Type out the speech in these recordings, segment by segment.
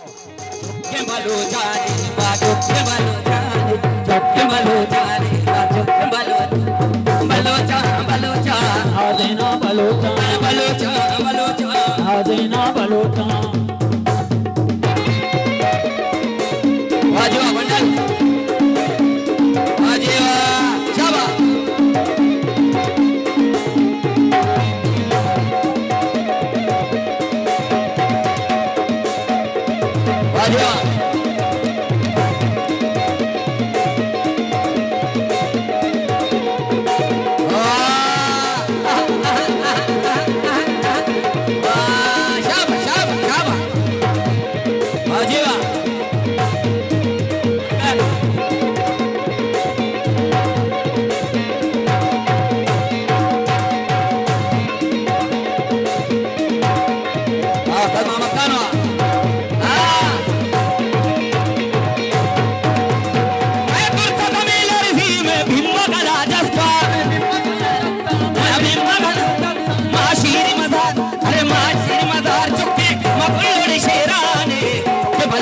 चुपके बलोचानी चुपके बलोचानी चुपके बलोचानी चुपके बलोचा बलोचा आदेना बलोचा बलोचा बलोचा आदेना बलोचा वाजवा मंडल वाजवा शाबा वाजवा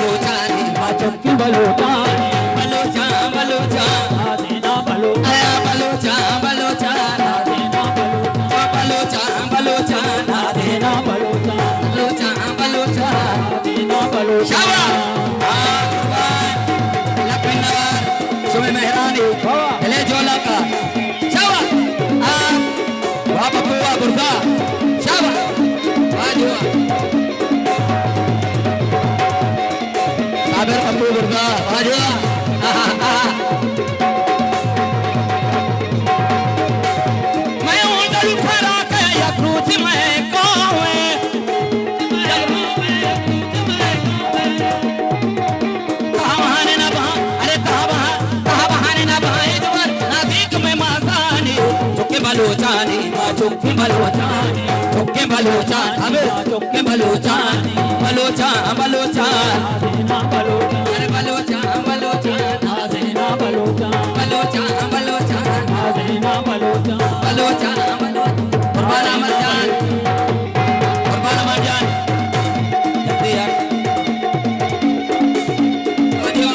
चुपके बलोचा बलोचा बलोचा आदेना बलोचा बलोचा बलोचा आदेना बलोचा बलोचा बलोचा आदेना बलोचा बलोचा बलोचा आदेना बलोचा शाबाश लखनवर सुमे मेहरानी ले जोला का शाबाश वाह बबुआ बुर्गा शाबाश वाजवा साबिर बबू बुर्गा वाजवा मैं उधर खड़ा के यक्रूत में कोवे कहाँ बहाने ना बहा अरे कहाँ बहाने ना बहाए जुबान नाज़िक में माज़ानी चुपके बलोचानी चुपके बलोचानी चुपके बलोचान अबे चुपके बलोचानी बलोचा बलोचा आदेना बलोचा अरे बलोचा बलोचा आदेना बलोचा बलोचा बलोचा आदेना बलोचा बलोचा कुर्बान अमर जान जल्दी यार वाजवा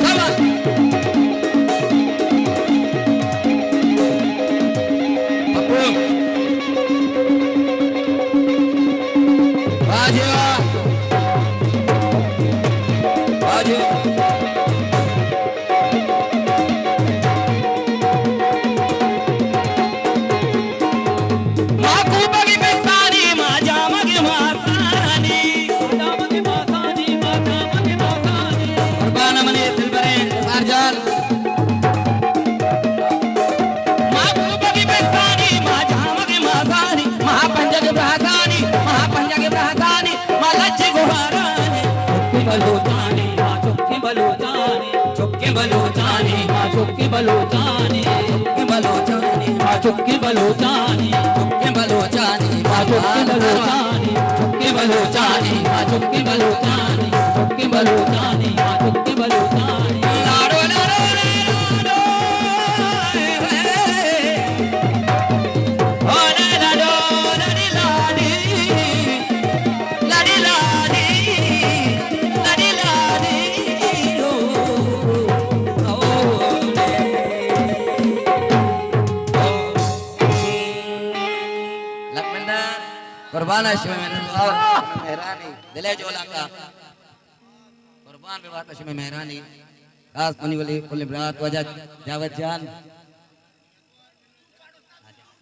शाबाश बब्बू वाजवा वाजवा माकूबगी बेसानी माजामगी मासानी माजामगी मासानी माजामगी मासानी कुर्बान मने दिलबरेन सारजान माकूबगी बेसानी माजामगी मासानी महापंजग ब्रहसानी मालज्ज गुहारानी चुपके बलोचानी चुपके बलोचानी चुपके बलोचानी चुपके बलोचानी चुपके बलोचानी चुपके बलोचानी चुपके बलोचानी चुपके बलोचानी चुपके बलोचानी चुपके बलोचानी लाडो लाडो लाडो ओ लाडो लाडी लाडी लाडी लाडी लाडी लाडी ओ लखनदर कुर्बान हश्म मेहरानी दिले जोला का कुर्बान पे बात हश्म मेहरानी खास पुनी वाली कुल इब्रात वजह जावत जान